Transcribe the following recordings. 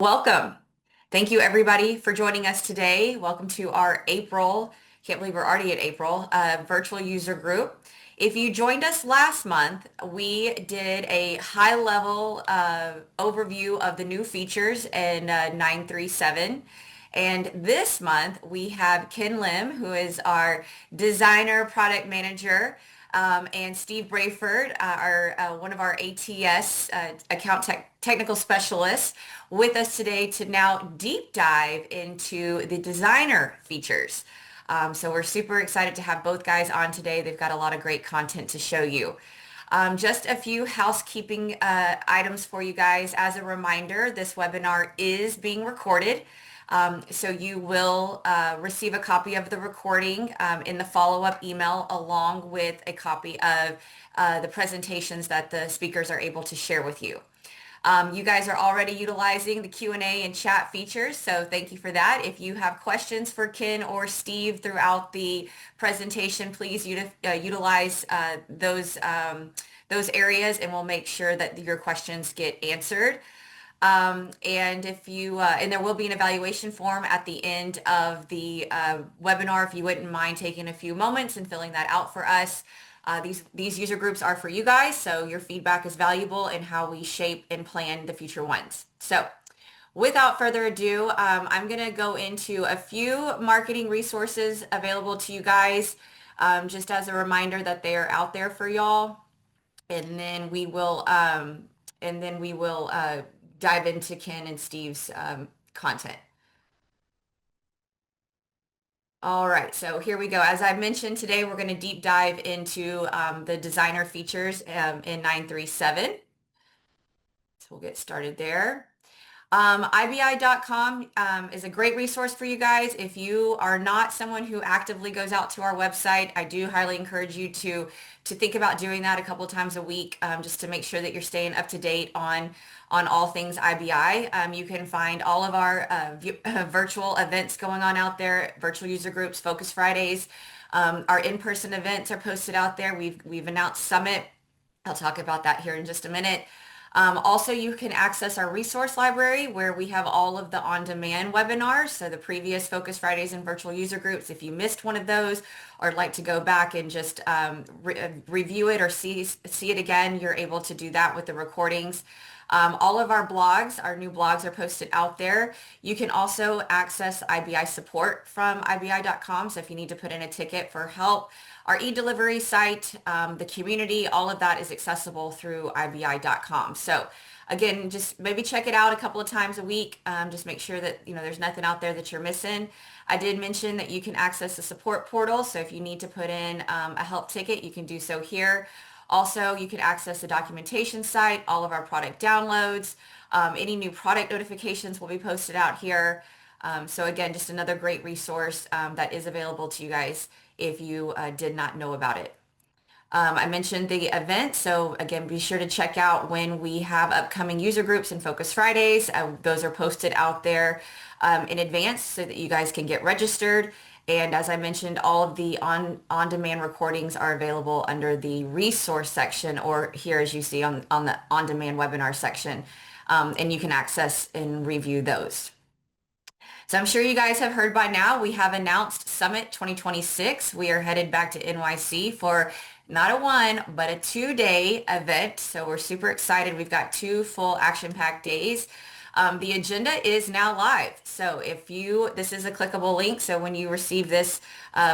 Welcome. Thank you everybody for joining us today. Welcome to our April, can't believe we're already at April, virtual user group. If you joined us last month, we did a high level overview of the new features in 937. And this month we have Ken Lim, who is our designer product manager, and Steve Brayford, one of our ATS technical specialists, with us today to now deep dive into the designer features. So we're super excited to have both guys on today. They've got a lot of great content to show you. Just a few housekeeping items for you guys. As a reminder, this webinar is being recorded. So you will receive a copy of the recording in the follow-up email along with a copy of the presentations that the speakers are able to share with you. You guys are already utilizing the Q&A and chat features, so thank you for that. If you have questions for Ken or Steve throughout the presentation, please utilize those areas and we'll make sure that your questions get answered. And there will be an evaluation form at the end of the webinar if you wouldn't mind taking a few moments and filling that out for us. These user groups are for you guys, so your feedback is valuable in how we shape and plan the future ones. So without further ado, I'm going to go into a few marketing resources available to you guys, just as a reminder that they are out there for y'all. And then we will dive into Ken and Steve's content. All right, so here we go. As I mentioned today, we're going to deep dive into the designer features in 937. So we'll get started there. IBI.com is a great resource for you guys. If you are not someone who actively goes out to our website, I do highly encourage you to think about doing that a couple of times a week, just to make sure that you're staying up to date on all things IBI. You can find all of our virtual events going on out there, virtual user groups, Focus Fridays. Our in-person events are posted out there. We've announced Summit. I'll talk about that here in just a minute. Also, you can access our resource library where we have all of the on-demand webinars, so the previous Focus Fridays and virtual user groups. If you missed one of those or like to go back and just review it or see it again, you're able to do that with the recordings. All of our blogs, our new blogs are posted out there. You can also access IBI support from IBI.com. So if you need to put in a ticket for help, our e-delivery site, the community, all of that is accessible through IBI.com. So again, just maybe check it out a couple of times a week. Just make sure that, there's nothing out there that you're missing. I did mention that you can access the support portal. So if you need to put in a help ticket, you can do so here. Also, you can access the documentation site, all of our product downloads, any new product notifications will be posted out here. So again, just another great resource that is available to you guys if you did not know about it. I mentioned the event, so again, be sure to check out when we have upcoming user groups and Focus Fridays. Those are posted out there in advance so that you guys can get registered. And as I mentioned, all of the on-demand recordings are available under the resource section, or here as you see on the on-demand webinar section, and you can access and review those. So I'm sure you guys have heard by now, we have announced Summit 2026. We are headed back to NYC for not a one, but a 2-day event. So we're super excited. We've got 2 full action-packed days. The agenda is now live. So this is a clickable link. So when you receive this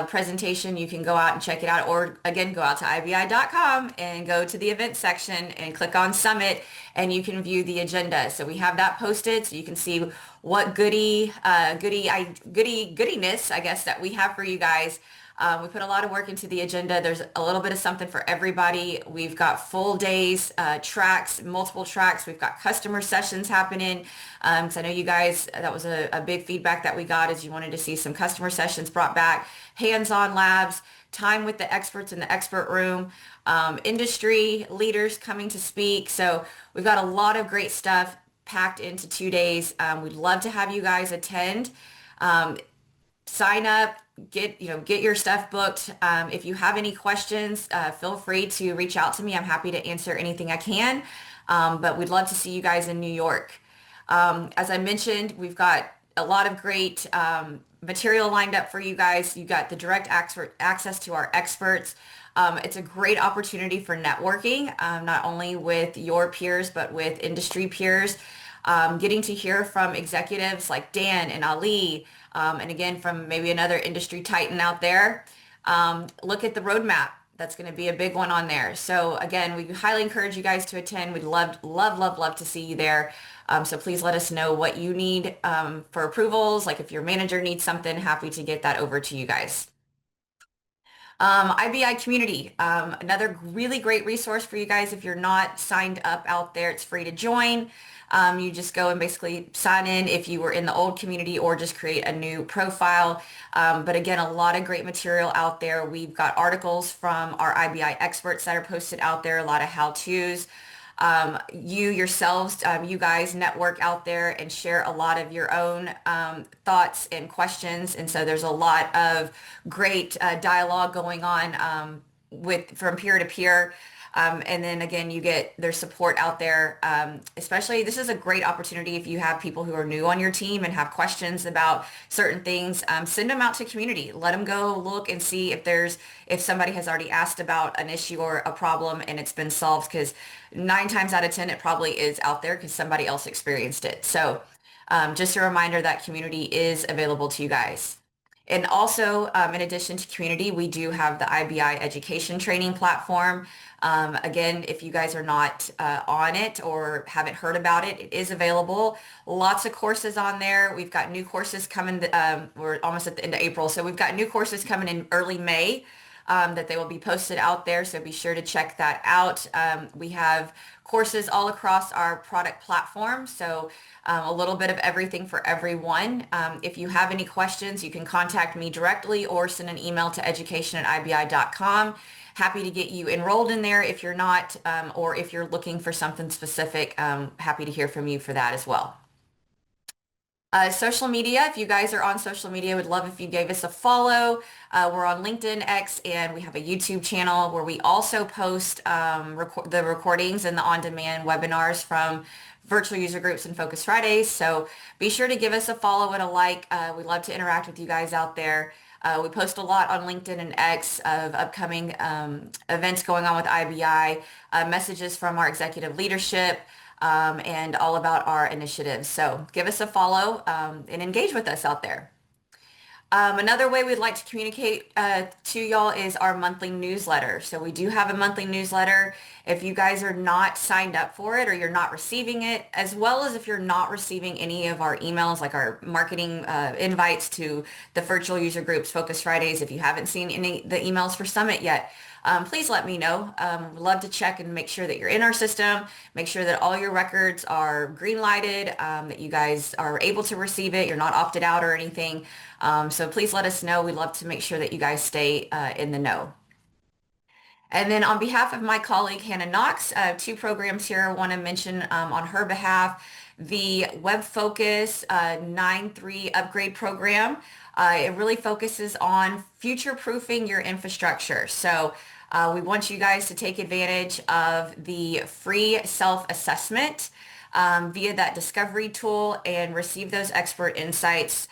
presentation, you can go out and check it out, or again, go out to IBI.com and go to the event section and click on Summit and you can view the agenda. So we have that posted so you can see what goodiness, I guess, that we have for you guys. We put a lot of work into the agenda. There's a little bit of something for everybody. We've got full days, tracks, multiple tracks. We've got customer sessions happening. So I know you guys, that was a big feedback that we got, is you wanted to see some customer sessions brought back, hands-on labs, time with the experts in the expert room, industry leaders coming to speak. So we've got a lot of great stuff packed into 2 days. We'd love to have you guys attend. Sign up, get your stuff booked. If you have any questions, feel free to reach out to me. I'm happy to answer anything I can. But we'd love to see you guys in New York. As I mentioned, we've got a lot of great material lined up for you guys. You got the direct access to our experts. It's a great opportunity for networking, not only with your peers, but with industry peers. Getting to hear from executives like Dan and Ali, and again, from maybe another industry titan out there. Look at the roadmap. That's going to be a big one on there. So again, we highly encourage you guys to attend. We'd love, love, love, love to see you there. So please let us know what you need for approvals. Like if your manager needs something, happy to get that over to you guys. IBI community, another really great resource for you guys. If you're not signed up out there, it's free to join. You just go and basically sign in if you were in the old community or just create a new profile. But again, a lot of great material out there. We've got articles from our IBI experts that are posted out there, a lot of how-tos. You yourselves, you guys network out there and share a lot of your own thoughts and questions. And so there's a lot of great dialogue going on with from peer to peer. And then again, you get their support out there. Especially, this is a great opportunity if you have people who are new on your team and have questions about certain things. Send them out to community. Let them go look and see if somebody has already asked about an issue or a problem and it's been solved. Because 9 times out of 10, it probably is out there because somebody else experienced it. So just a reminder that community is available to you guys. And also, in addition to community, we do have the IBI education training platform. Again, if you guys are not on it or haven't heard about it, it is available. Lots of courses on there. We've got new courses coming. We're almost at the end of April, so we've got new courses coming in early May. That they will be posted out there, so be sure to check that out. We have courses all across our product platform, so a little bit of everything for everyone. If you have any questions, you can contact me directly or send an email to education@ibi.com. Happy to get you enrolled in there if you're not, or if you're looking for something specific, happy to hear from you for that as well. Social media, if you guys are on social media, would love if you gave us a follow. We're on LinkedIn, X, and we have a YouTube channel where we also post the recordings and the on-demand webinars from virtual user groups and Focus Fridays. So be sure to give us a follow and a like. We'd love to interact with you guys out there. We post a lot on LinkedIn and X of upcoming events going on with IBI, messages from our executive leadership, and all about our initiatives. So give us a follow and engage with us out there. Another way we'd like to communicate to y'all is our monthly newsletter. So we do have a monthly newsletter. If you guys are not signed up for it or you're not receiving it, as well as if you're not receiving any of our emails, like our marketing invites to the virtual user groups, Focus Fridays, if you haven't seen any the emails for Summit yet, please let me know. We'd love to check and make sure that you're in our system, make sure that all your records are green lighted, that you guys are able to receive it, you're not opted out or anything. So please let us know. We'd love to make sure that you guys stay in the know. And then on behalf of my colleague, Hannah Knox, 2 programs here I want to mention on her behalf. The WebFOCUS 9.3 upgrade program. It really focuses on future-proofing your infrastructure. So we want you guys to take advantage of the free self-assessment via that discovery tool and receive those expert insights.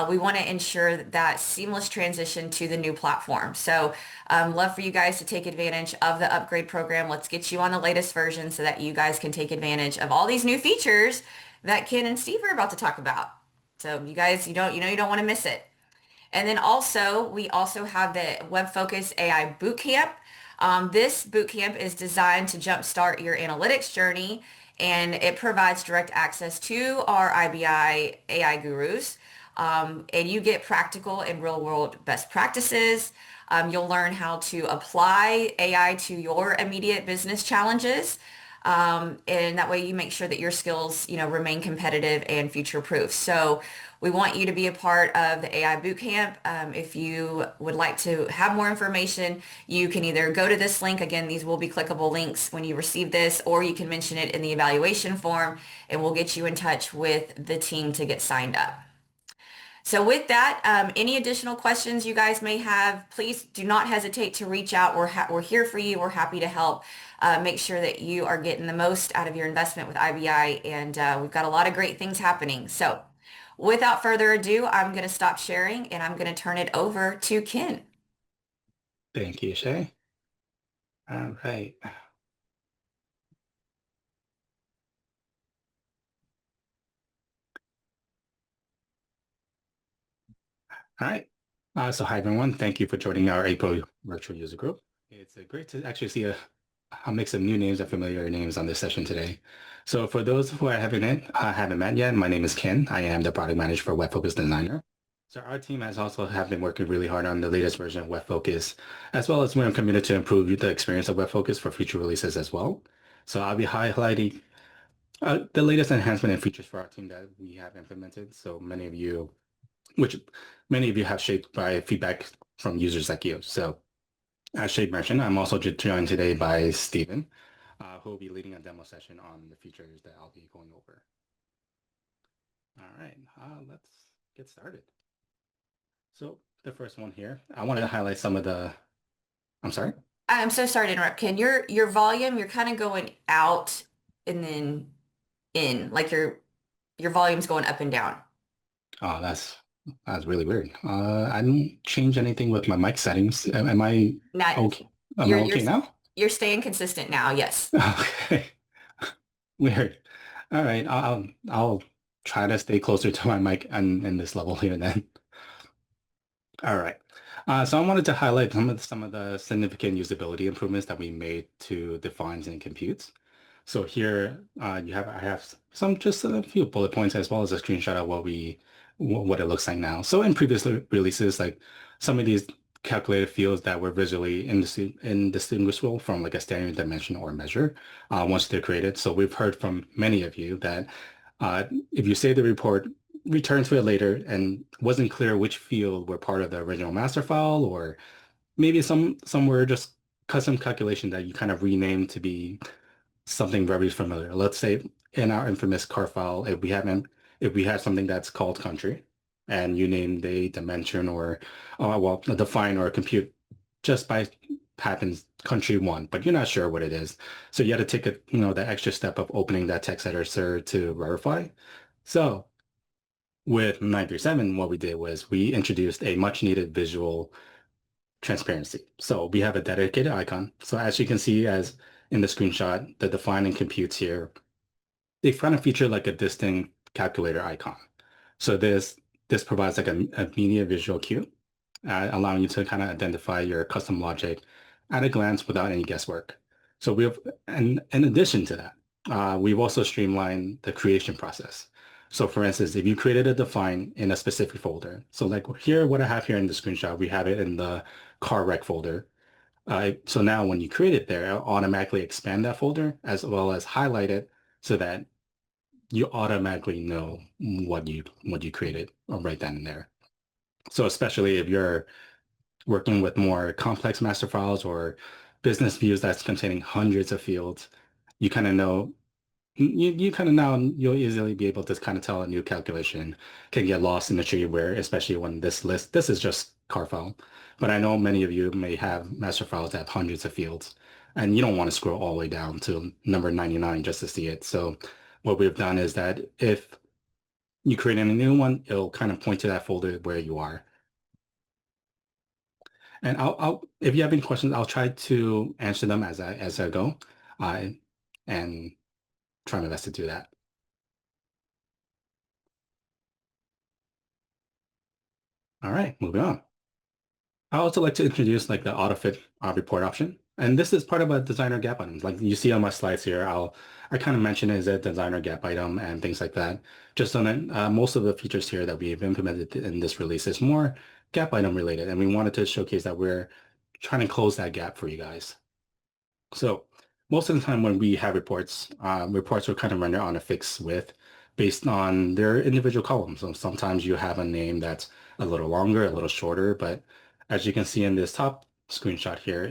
We want to ensure that seamless transition to the new platform. So love for you guys to take advantage of the upgrade program. Let's get you on the latest version so that you guys can take advantage of all these new features that Ken and Steve are about to talk about. So you guys, you don't want to miss it. And then also, we also have the WebFOCUS AI Bootcamp. This bootcamp is designed to jumpstart your analytics journey, and it provides direct access to our IBI AI gurus. And you get practical and real world best practices. You'll learn how to apply AI to your immediate business challenges. And that way you make sure that your skills, remain competitive and future proof. So we want you to be a part of the AI Bootcamp. If you would like to have more information, you can either go to this link. Again, these will be clickable links when you receive this, or you can mention it in the evaluation form and we'll get you in touch with the team to get signed up. So with that, any additional questions you guys may have, please do not hesitate to reach out. We're here for you. We're happy to help. make sure that you are getting the most out of your investment with IBI. And we've got a lot of great things happening. So without further ado, I'm going to stop sharing and I'm going to turn it over to Ken. Thank you, Shay. All right. All right. So hi, everyone. Thank you for joining our April virtual user group. It's great to actually see a mix of new names and familiar names on this session today. So for those who I haven't met yet, my name is Ken. I am the product manager for WebFOCUS Designer. So our team has also have been working really hard on the latest version of WebFOCUS, as well as we're committed to improve the experience of WebFOCUS for future releases as well. So I'll be highlighting the latest enhancement and features for our team that we have implemented. So which many of you have shaped by feedback from users like you. So as Shay mentioned, I'm also joined today by Stephen, who will be leading a demo session on the features that I'll be going over. All right, let's get started. So the first one here, I wanted to highlight some of I'm sorry? I'm so sorry to interrupt, Ken. Your volume, you're kind of going out and then in, like your volume's going up and down. Oh, that's really weird. I didn't change anything with my mic settings. Am I Not okay? Am you're I you're okay now? you're staying consistent now. Yes. Okay. Weird. All right, I'll try to stay closer to my mic and in this level here then. All right. So I wanted to highlight some of the significant usability improvements that we made to defines and computes. So here I have some just a few bullet points as well as a screenshot of what it looks like now. So in previous releases, like some of these calculated fields that were visually indistinguishable from like a standard dimension or measure once they're created. So we've heard from many of you that if you save the report, return to it later and wasn't clear which field were part of the original master file, or maybe some were just custom calculation that you kind of renamed to be something very familiar. Let's say in our infamous car file, if we had something that's called country and you named a dimension or well, a define or a compute just by happens country one, but you're not sure what it is. So you had to take the extra step of opening that text editor to verify. So with 937, what we did was we introduced a much needed visual transparency. So we have a dedicated icon. So as you can see as in the screenshot, the define and computes here, they kind of feature like a distinct calculator icon. So this provides like a media visual cue, allowing you to kind of identify your custom logic at a glance without any guesswork. So and in addition to that, we've also streamlined the creation process. So for instance, if you created a define in a specific folder, so like here, what I have here in the screenshot, we have it in the car rec folder. So now when you create it there, it'll automatically expand that folder as well as highlight it so that you automatically know what you created right then and there. So especially if you're working with more complex master files or business views that's containing hundreds of fields, you kind of know you kind of now you'll easily be able to kind of tell a new calculation can get lost in the tree where especially when this is just car file. But I know many of you may have master files that have hundreds of fields and you don't want to scroll all the way down to number 99 just to see it. So what we've done is that if you create a new one, it'll kind of point to that folder where you are. And if you have any questions, I'll try to answer them as I go, and try my best to do that. All right, moving on. I also like to introduce like the autofit report option. And this is part of a designer gap items. Like you see on my slides here, I kind of mention it as a designer gap item and things like that. Just so that most of the features here that we've implemented in this release is more gap item related. And we wanted to showcase that we're trying to close that gap for you guys. So most of the time when we have reports are kind of rendered on a fixed width based on their individual columns. So sometimes you have a name that's a little longer, a little shorter, but as you can see in this top screenshot here,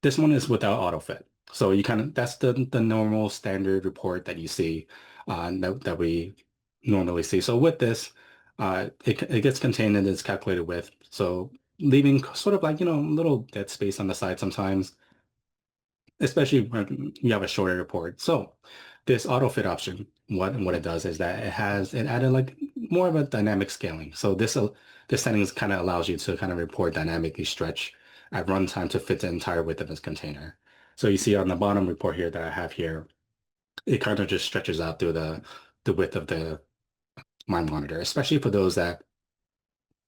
this one is without autofit. So that's the normal standard report that you see that we normally see. So with this, it gets contained in its calculated width. So leaving sort of like, a little dead space on the side sometimes. especially when you have a shorter report. So this auto fit option, what it does is that it added like more of a dynamic scaling. So this settings kind of allows you to kind of report dynamically stretch at runtime to fit the entire width of this container. So you see on the bottom report here that I have here, it kind of just stretches out through the width of my monitor, especially for those that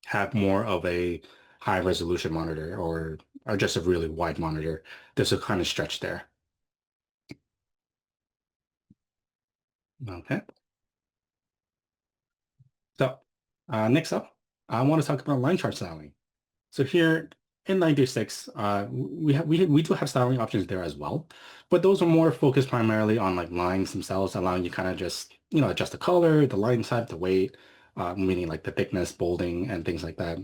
have more of a high resolution monitor or just a really wide monitor. There's a kind of stretch there. Okay. So next up, I want to talk about line chart styling. So here in 96, we do have styling options there as well, but those are more focused primarily on like lines themselves, allowing you kind of just adjust the color, the line type, the weight, meaning like the thickness, bolding, and things like that.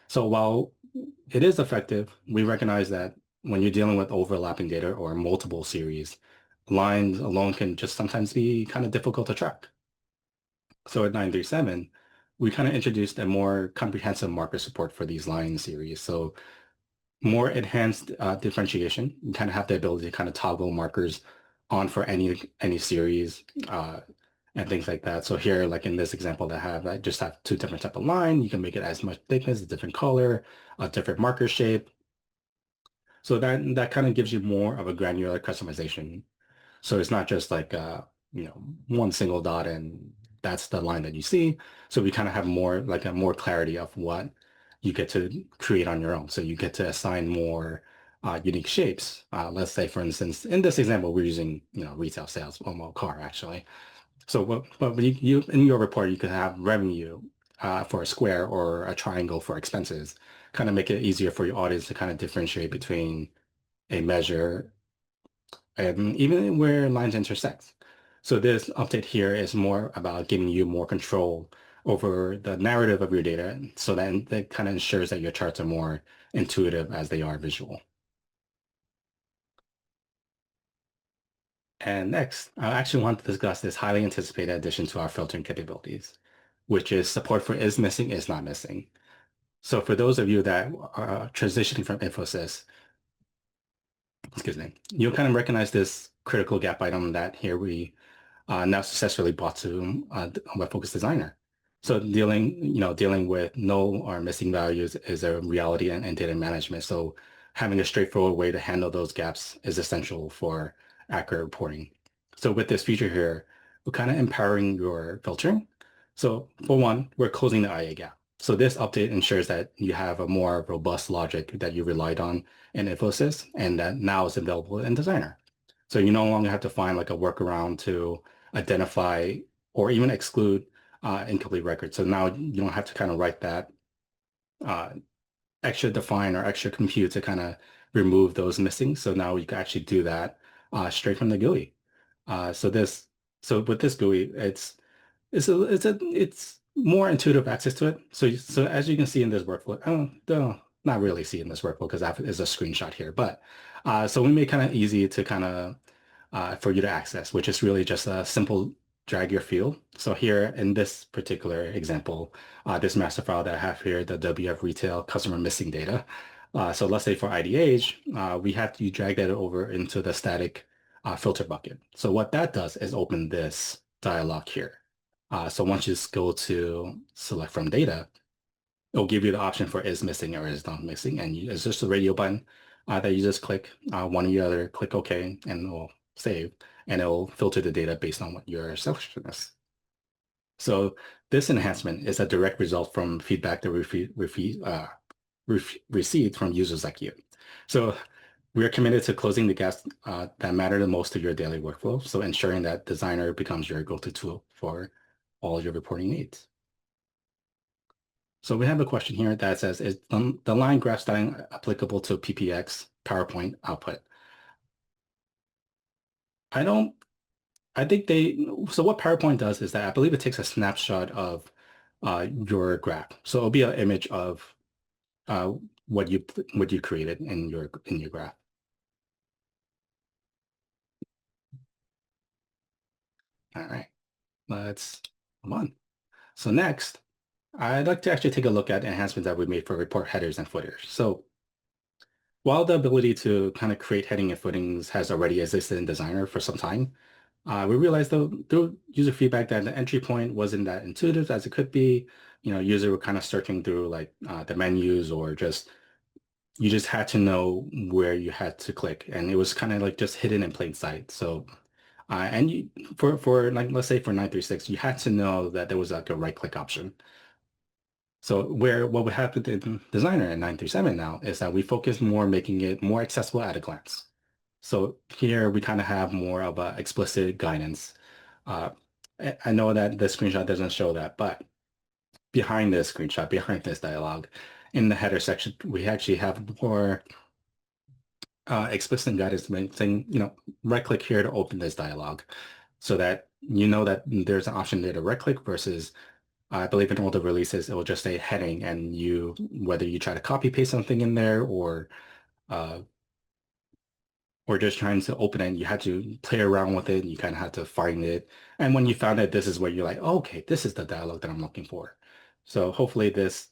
So while it is effective, we recognize that when you're dealing with overlapping data or multiple series, lines alone can just sometimes be kind of difficult to track. So at 937, we kind of introduced a more comprehensive marker support for these line series. So more enhanced differentiation. You kind of have the ability to kind of toggle markers on for any series and things like that. So here, like in this example that I just have two different type of line. You can make it as much thickness, a different color, a different marker shape. So that kind of gives you more of a granular customization. So it's not just like one single dot and that's the line that you see. So we kind of have more clarity of what you get to create on your own. So you get to assign more unique shapes. Let's say, for instance, in this example, we're using retail sales, well, car actually. So but you in your report you could have revenue for a square or a triangle for expenses. Kind of make it easier for your audience to kind of differentiate between a measure and even where lines intersect. So this update here is more about giving you more control over the narrative of your data so that kind of ensures that your charts are more intuitive as they are visual. And next, I actually want to discuss this highly anticipated addition to our filtering capabilities, which is support for is missing, is not missing. So for those of you that are transitioning from Infosys, excuse me, you'll kind of recognize this critical gap item that here we now successfully brought to WebFOCUS Designer. So dealing with null or missing values is a reality in data management. So having a straightforward way to handle those gaps is essential for accurate reporting. So with this feature here, we're kind of empowering your filtering. So for one, we're closing the IA gap. So this update ensures that you have a more robust logic that you relied on in Infosys and that now is available in Designer. So you no longer have to find like a workaround to identify or even exclude incomplete records. So now you don't have to kind of write that uh, extra define or extra compute to kind of remove those missing. So now you can actually do that straight from the GUI. So with this GUI, it's more intuitive access to it. So as you can see in this workflow, don't not really see in this workflow because that is a screenshot here, but so we make kind of easy to kind of for you to access, which is really just a simple drag your field. So here in this particular example, this master file that I have here, the WF retail customer missing data. So let's say for IDH, we have to drag that over into the static filter bucket. So what that does is open this dialog here. So once you just go to select from data, it'll give you the option for is missing or is not missing. And it's just a radio button that you just click one or the other, click OK, and it will save. And it will filter the data based on what your selection is. So this enhancement is a direct result from feedback that we received from users like you. So we are committed to closing the gaps that matter the most to your daily workflow. So ensuring that Designer becomes your go-to tool for all your reporting needs. So we have a question here that says, is the line graph styling applicable to PPX PowerPoint output? I think so what PowerPoint does is that I believe it takes a snapshot of your graph. So it'll be an image of uh, what you created in your graph. All right, let's move on. So next, I'd like to actually take a look at enhancements that we made for report headers and footers. So while the ability to kind of create heading and footings has already existed in Designer for some time, we realized though through user feedback that the entry point wasn't that intuitive as it could be. Users were kind of searching through like the menus or just you just had to know where you had to click, and it was kind of like just hidden in plain sight. So, and you, for like let's say for 936, you had to know that there was like a right click option. So what would happen in Designer in 937 now is that we focus more making it more accessible at a glance. So here we kind of have more of a explicit guidance. Uh, I know that the screenshot doesn't show that, but behind this screenshot, behind this dialogue, in the header section, we actually have more explicit guidance saying, right click here to open this dialogue so that you know that there's an option there to right click versus I believe in older releases, it will just say heading and whether you try to copy paste something in there uh, or just trying to open it, you had to play around with it. You kind of had to find it. And when you found it, this is where you're like, oh, okay, this is the dialogue that I'm looking for. So hopefully this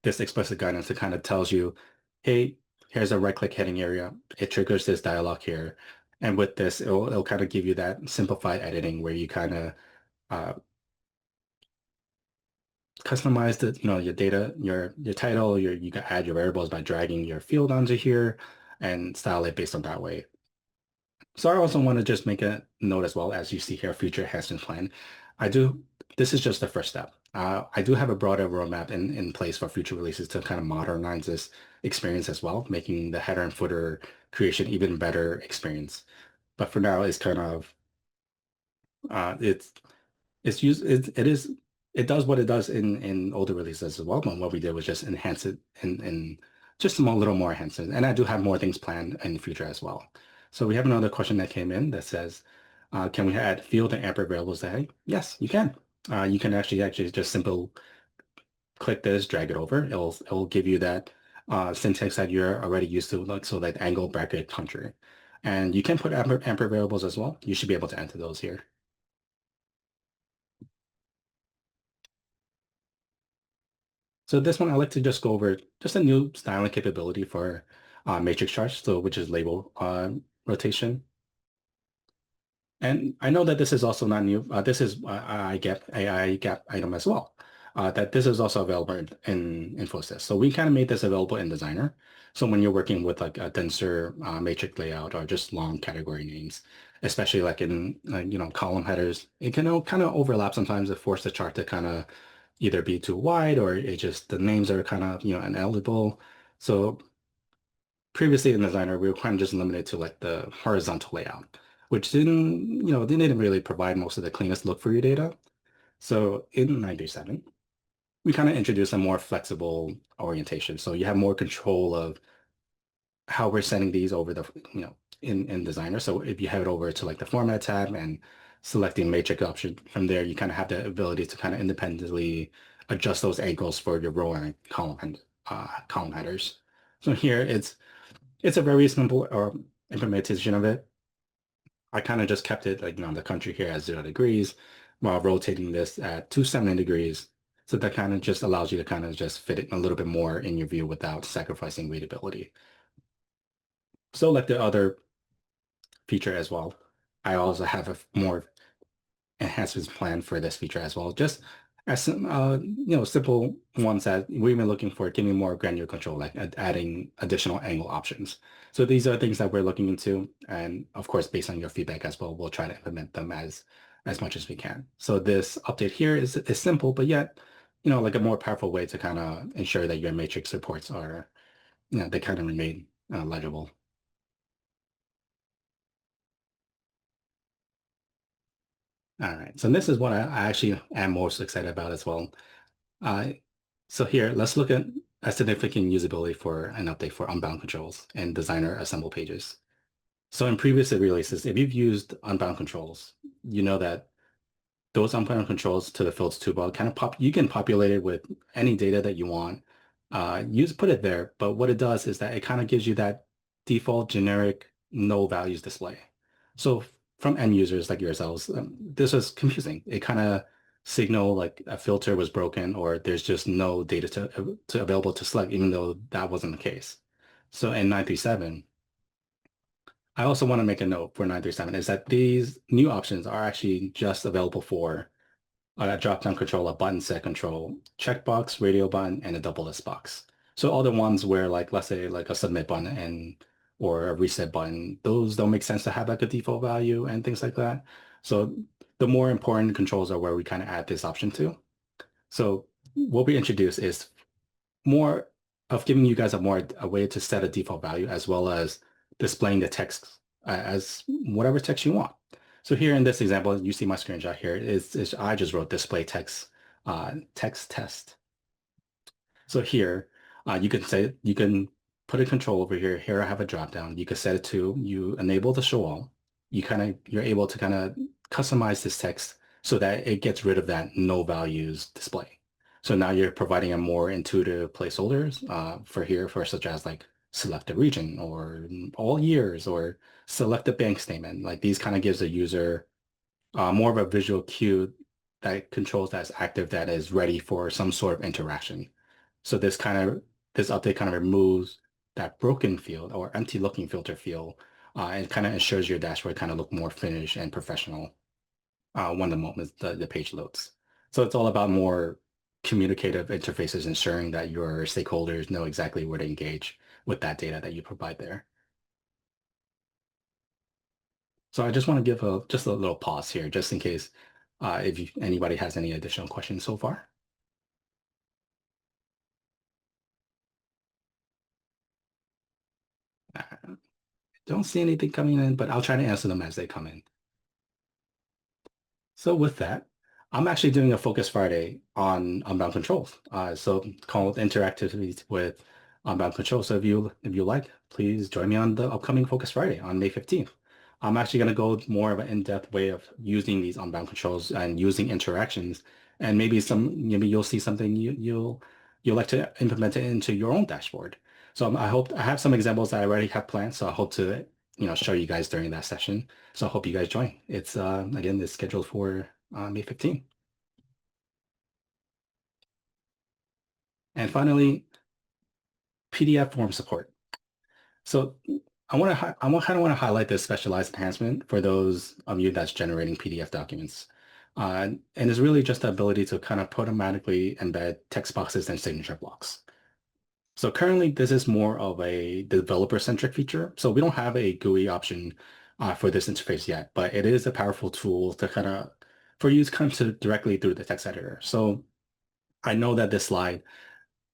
explicit guidance that kind of tells you, hey, here's a right click heading area. It triggers this dialogue here. And with this, it'll kind of give you that simplified editing where you kind of uh, customize your data, your title, you can add your variables by dragging your field onto here and style it based on that way. So I also want to just make a note as well, as you see here, future enhancement plan. This is just the first step. I do have a broader roadmap in place for future releases to kind of modernize this experience as well, making the header and footer creation even better experience. But for now, it's kind of, it's used, it does what it does in older releases as well. But what we did was just enhance it in just a little more enhancements. And I do have more things planned in the future as well. So we have another question that came in that says, can we add field and amper variables to heading? Yes, you can. You can actually just simple click this, drag it over. It'll give you that syntax that you're already used to, like so that angle, bracket, country. And you can put amper variables as well. You should be able to enter those here. So this one, I like to just go over just a new styling capability for matrix charts, so which is label rotation. And I know that this is also not new. This is AI gap item as well. That this is also available in Infosys. So we kind of made this available in Designer. So when you're working with like a denser matrix layout or just long category names, especially like in column headers, it can kind of overlap sometimes. It force the chart to kind of either be too wide or it just the names are kind of ineligible. So previously in Designer, we were kind of just limited to like the horizontal layout, which didn't really provide most of the cleanest look for your data. So in 97, we kind of introduced a more flexible orientation. So you have more control of how we're sending these over in Designer. So if you head over to like the Format tab and selecting Matrix option, from there you kind of have the ability to kind of independently adjust those angles for your row and column headers. So here it's a very simple implementation of it. I kind of just kept it like the country here at 0 degrees while rotating this at 270 degrees. So that kind of just allows you to kind of just fit it a little bit more in your view without sacrificing readability. So like the other feature as well, I also have a more enhancements planned for this feature as well. Just as some, simple ones that we've been looking for, giving more granular control, like adding additional angle options. So these are things that we're looking into, and of course, based on your feedback as well, we'll try to implement them as much as we can. So this update here is simple, but yet, like a more powerful way to kind of ensure that your matrix reports are, they kind of remain legible. All right, so this is what I actually am most excited about as well. Uh, so here, let's look at a significant usability for an update for unbound controls and designer assemble pages. So in previous releases, if you've used unbound controls, you know that those unbound controls to the fields toolbar you can populate it with any data that you want. You just put it there, but what it does is that it kind of gives you that default generic no values display. So from end users like yourselves, this was confusing. It kind of signal like a filter was broken or there's just no data to available to select, even though that wasn't the case. So in 937, I also want to make a note for 937 is that these new options are actually just available for a drop-down control, a button set control, checkbox, radio button, and a double list box. So all the ones where like, let's say like a submit button and or a reset button, those don't make sense to have like a default value and things like that. So the more important controls are where we kind of add this option to. So what we introduce is more of giving you guys a way to set a default value as well as displaying the text as whatever text you want. So here in this example, you see my screenshot here is I just wrote display text text test. So here you can put a control over here. Here I have a drop down. You can set it to you enable the show all. You're able to kind of customize this text so that it gets rid of that no values display. So now you're providing a more intuitive placeholders for here for such as like select a region or all years or select a bank statement. Like these kind of gives a user more of a visual cue that controls that's active that is ready for some sort of interaction. So this update kind of removes that broken field or empty looking filter field and kind of ensures your dashboard kind of look more finished and professional when the moment the page loads. So it's all about more communicative interfaces, ensuring that your stakeholders know exactly where to engage with that data that you provide there. So I just want to give just a little pause here, just in case if anybody has any additional questions so far. Don't see anything coming in, but I'll try to answer them as they come in. So with that, I'm actually doing a Focus Friday on Unbound Controls. So called Interactivities with Unbound Controls. So if you like, please join me on the upcoming Focus Friday on May 15th. I'm actually going to go more of an in-depth way of using these unbound controls and using interactions, and maybe you'll see something you'll like to implement it into your own dashboard. So I hope I have some examples that I already have planned. So I hope to show you guys during that session. So I hope you guys join. It's again, it's scheduled for May 15th. And finally, PDF form support. So kind of want to highlight this specialized enhancement for those of you that's generating PDF documents. And it's really just the ability to kind of automatically embed text boxes and signature blocks. So currently, this is more of a developer-centric feature. So we don't have a GUI option for this interface yet, but it is a powerful tool to for use kind of directly through the text editor. So I know that this slide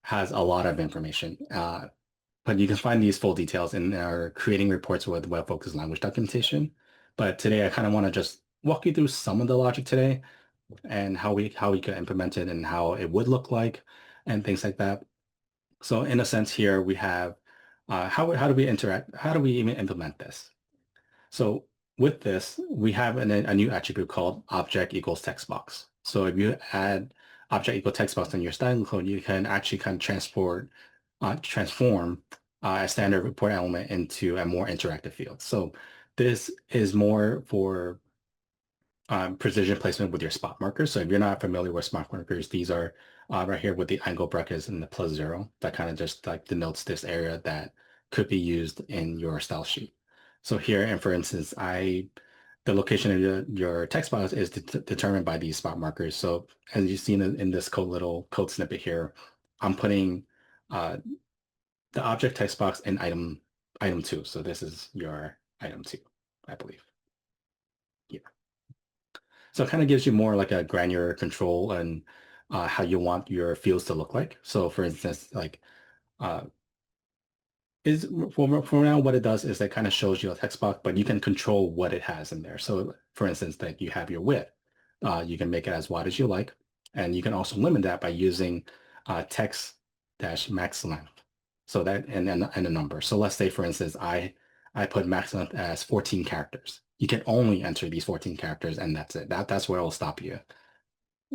has a lot of information, but you can find these full details in our creating reports with WebFOCUS language documentation. But today, I kind of want to just walk you through some of the logic today and how we could implement it and how it would look like and things like that. So in a sense here, we have how do we interact? How do we even implement this? So with this, we have a new attribute called object equals text box. So if you add object equal text box in your styling code, you can actually kind of transform a standard report element into a more interactive field. So this is more for precision placement with your spot markers. So if you're not familiar with spot markers, these are right here with the angle brackets and the +0 that kind of just like denotes this area that could be used in your style sheet. So here, and for instance, the location of your text box is determined by these spot markers. So as you see in this little code snippet here, I'm putting the object text box in item 2. So this is your item 2, I believe. Yeah. So it kind of gives you more like a granular control and how you want your fields to look like. So for instance, like uh, is for now, what it does is it kind of shows you a text box, but you can control what it has in there. So for instance, like you have your width, you can make it as wide as you like. And you can also limit that by using text dash max length. So that and a number. So let's say, for instance, I put max length as 14 characters. You can only enter these 14 characters and that's it. That's where it'll stop you.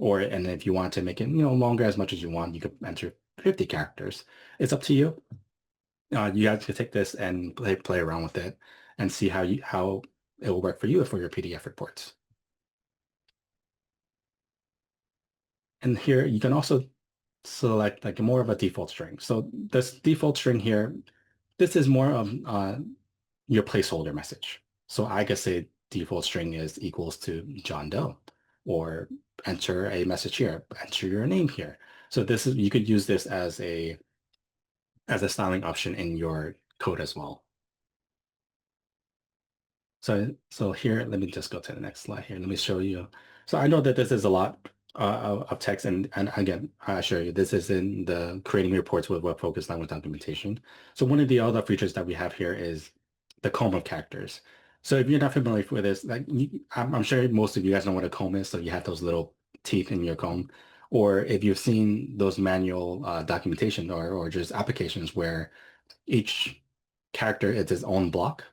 And if you want to make it, longer as much as you want, you could enter 50 characters. It's up to you. You have to take this and play around with it and see how it will work for you for your PDF reports. And here you can also select like more of a default string. So this default string here this is more of your placeholder message. So I could say default string is equals to John Doe, or enter a message here, enter your name here. So this is, you could use this as a styling option in your code as well. So here, let me just go to the next slide here. Let me show you. So I know that this is a lot of text, and again, I assure you, this is in the creating reports with WebFOCUS language documentation. So one of the other features that we have here is the comb of characters. So if you're not familiar with this, like I'm sure most of you guys know what a comb is. So you have those little teeth in your comb, or if you've seen those manual documentation or just applications where each character is its own block.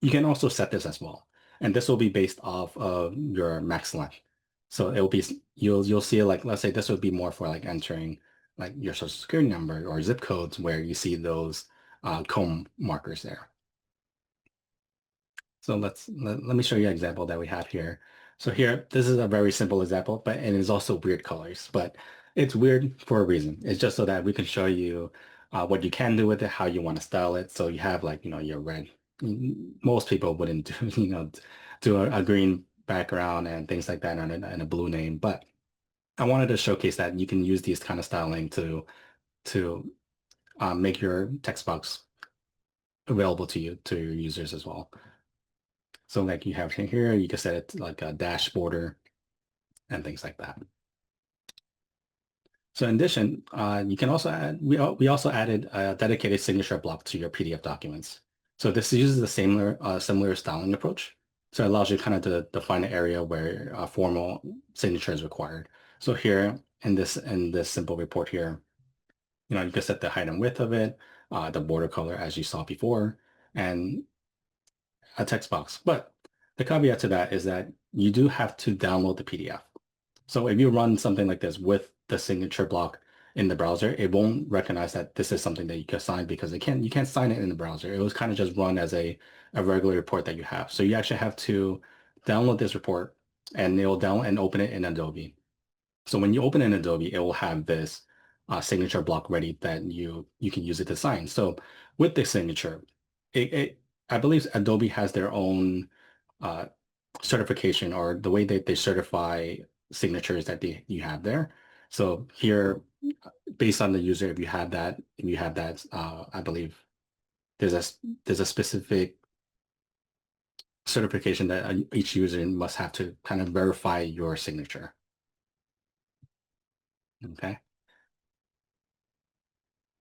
You can also set this as well. And this will be based off of your max length. So it will be, you'll see, like, let's say this would be more for like entering like your social security number or zip codes where you see those comb markers there. So let me show you an example that we have here. So here, this is a very simple example, but it is also weird colors, but it's weird for a reason. It's just so that we can show you what you can do with it, how you want to style it. So you have like, your red. Most people wouldn't do, do a green background and things like that and a blue name, but I wanted to showcase that you can use these kind of styling to make your text box available to your users as well. So like you have here, you can set it like a dash border and things like that. So in addition, you can also add, we also added a dedicated signature block to your PDF documents. So this uses the similar styling approach. So it allows you kind of to define an area where a formal signature is required. So here in this simple report here, you can set the height and width of it, the border color as you saw before, and a text box. But the caveat to that is that you do have to download the PDF. So if you run something like this with the signature block in the browser, it won't recognize that this is something that you can sign because you can't sign it in the browser. It was kind of just run as a regular report that you have. So you actually have to download this report and it will download and open it in Adobe. So when you open in Adobe, it will have this signature block ready that you can use it to sign. So with the signature, I believe Adobe has their own uh, certification or the way that they certify signatures that you have there. So here, based on the user, if you have that, I believe there's a specific certification that each user must have to kind of verify your signature. Okay.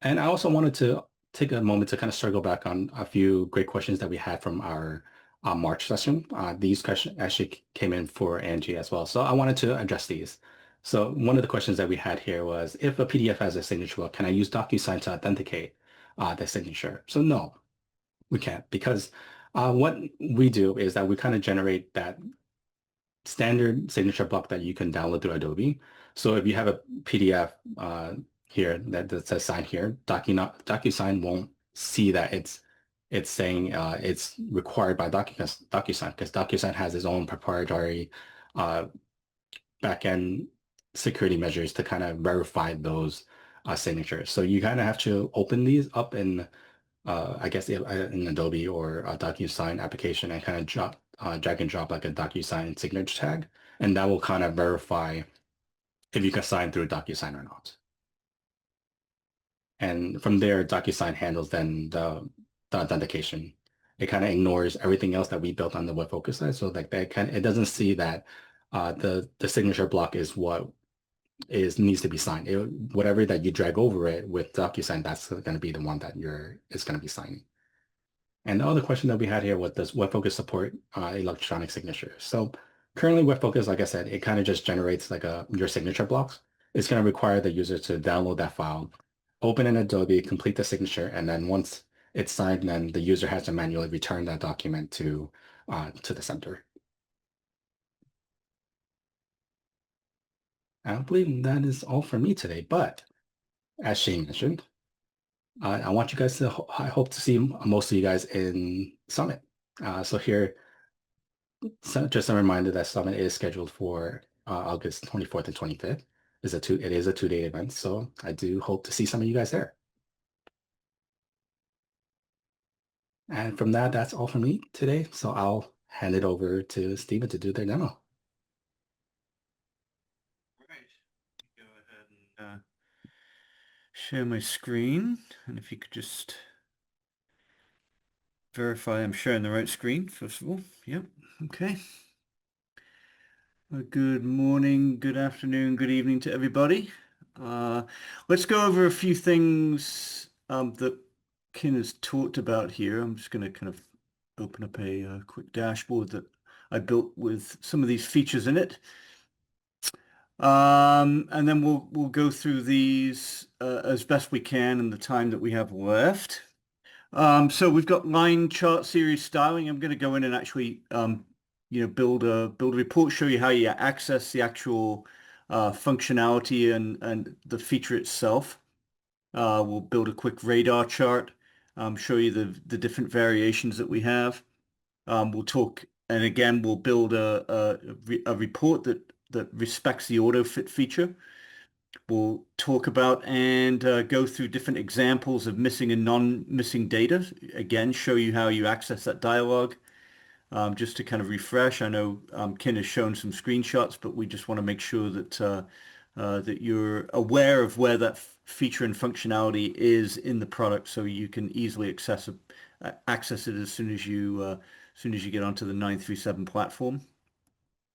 And I also wanted to take a moment to kind of circle back on a few great questions that we had from our March session. These questions actually came in for Angie as well. So I wanted to address these. So one of the questions that we had here was, if a PDF has a signature block, can I use DocuSign to authenticate the signature? So no, we can't, because what we do is that we kind of generate that standard signature block that you can download through Adobe. So if you have a PDF here that says sign here, DocuSign won't see that it's saying it's required by DocuSign, because DocuSign has its own proprietary backend security measures to kind of verify those signatures. So you kind of have to open these up in I guess in Adobe or a DocuSign application and kind of drag and drop like a DocuSign signature tag, and that will kind of verify if you can sign through DocuSign or not. And from there, DocuSign handles then the authentication. It kind of ignores everything else that we built on the WebFOCUS side. So like it doesn't see that the signature block is what needs to be signed. Whatever that you drag over it with DocuSign, that's going to be the one that is going to be signing. And the other question that we had here was, does WebFOCUS support electronic signatures? So currently WebFOCUS, like I said, it kind of just generates like your signature blocks. It's going to require the user to download that file, open in Adobe, complete the signature, and then once it's signed, then the user has to manually return that document to the center. I believe that is all for me today, but as Shane mentioned, I want you guys to, I hope to see most of you guys in Summit. So here, so just a reminder that Summit is scheduled for August 24th and 25th. It is a two-day event, so I do hope to see some of you guys there. And from that, that's all from me today. So I'll hand it over to Steven to do their demo. Right. Go ahead and share my screen. And if you could just verify I'm sharing the right screen, first of all. Yep. Okay. Good morning, good afternoon, good evening to everybody. Let's go over a few things that Kin has talked about here. I'm just going to kind of open up a quick dashboard that I built with some of these features in it. And then we'll go through these as best we can in the time that we have left. So we've got line chart series styling. I'm going to go in and actually build a report, show you how you access the actual functionality and the feature itself. We'll build a quick radar chart, show you the different variations that we have. We'll talk, and again, we'll build a report that respects the auto fit feature. We'll talk about and go through different examples of missing and non-missing data. Again, show you how you access that dialogue. Just to kind of refresh, I know Ken has shown some screenshots, but we just want to make sure that that you're aware of where that feature and functionality is in the product, so you can easily access it as soon as you get onto the 937 platform.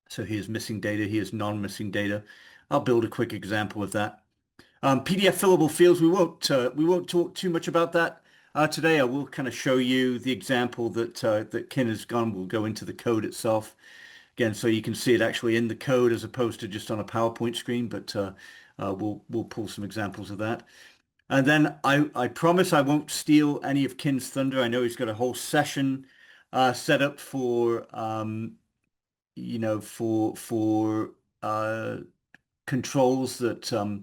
So here's missing data, here's non-missing data. I'll build a quick example of that. PDF fillable fields, we won't talk too much about that today. I will kind of show you the example that Ken has gone. We'll go into the code itself again, so you can see it actually in the code as opposed to just on a PowerPoint screen. But we'll pull some examples of that. And then I promise I won't steal any of Ken's thunder. I know he's got a whole session set up for for controls that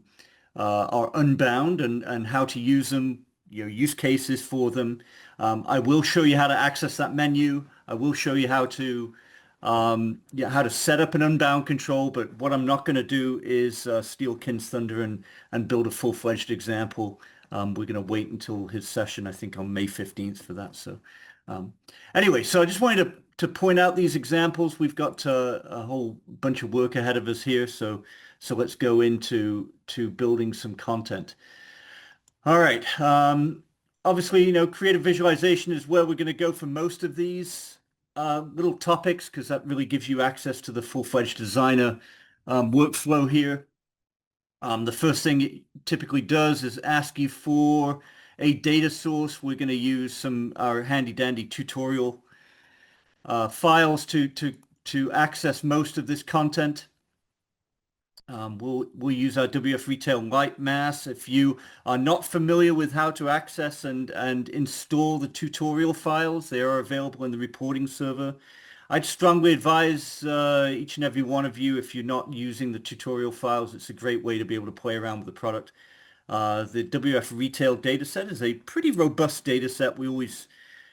are unbound and how to use them, use cases for them. I will show you how to access that menu. I will show you how to how to set up an unbound control. But what I'm not going to do is steal Ken's thunder and build a full-fledged example. We're going to wait until his session, I think on May 15th for that. So anyway, so I just wanted to point out these examples. We've got a whole bunch of work ahead of us here. So let's go into building some content. All right. Obviously, creative visualization is where we're going to go for most of these little topics, because that really gives you access to the full-fledged designer workflow here. The first thing it typically does is ask you for a data source. We're going to use our handy-dandy tutorial files to access most of this content. We'll use our WF Retail Light Mass. If you are not familiar with how to access and install the tutorial files, they are available in the reporting server. I'd strongly advise each and every one of you, if you're not using the tutorial files, it's a great way to be able to play around with the product. The WF Retail dataset is a pretty robust dataset. We always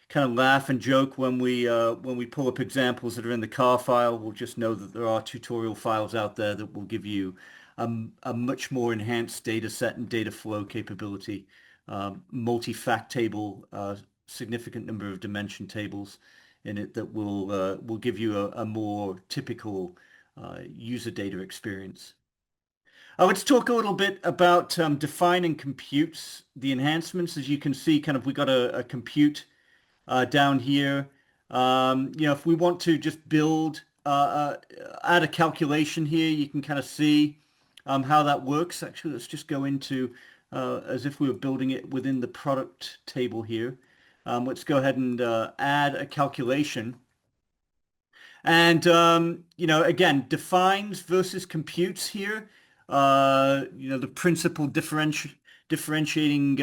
kind of laugh and joke when we pull up examples that are in the car file. We'll just know that there are tutorial files out there that will give you a much more enhanced data set and data flow capability, multi-fact table, significant number of dimension tables in it that will give you a more typical user data experience. Let's talk a little bit about define and compute the enhancements. As you can see, kind of we got a compute down here. If we want to just build, add a calculation here, you can kind of see how that works. Actually, let's just go into as if we were building it within the product table here. Let's go ahead and add a calculation. And, again, defines versus computes here. The principal differentiating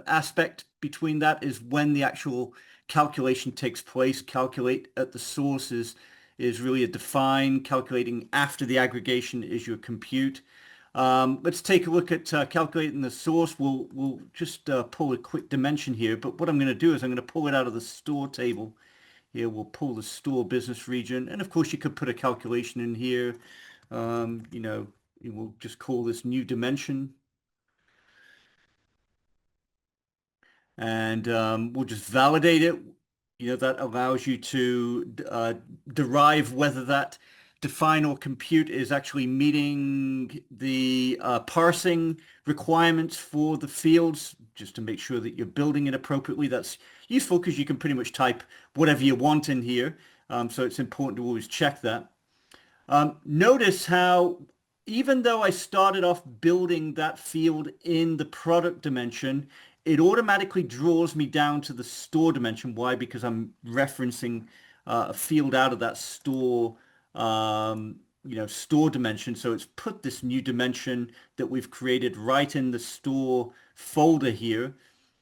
aspect between that is when the actual calculation takes place. Calculate at the source is really a define. Calculating after the aggregation is your compute. Let's take a look at calculating the source. We'll just pull a quick dimension here, but what I'm going to do is I'm going to pull it out of the store table. Here we'll pull the store business region, and of course you could put a calculation in here. We'll just call this new dimension. And we'll just validate it. that allows you to derive whether that define or compute is actually meeting the parsing requirements for the fields, just to make sure that you're building it appropriately. That's useful because you can pretty much type whatever you want in here. So it's important to always check that. Notice how, even though I started off building that field in the product dimension, it automatically draws me down to the store dimension. Why? Because I'm referencing a field out of that store, store dimension. So it's put this new dimension that we've created right in the store folder here.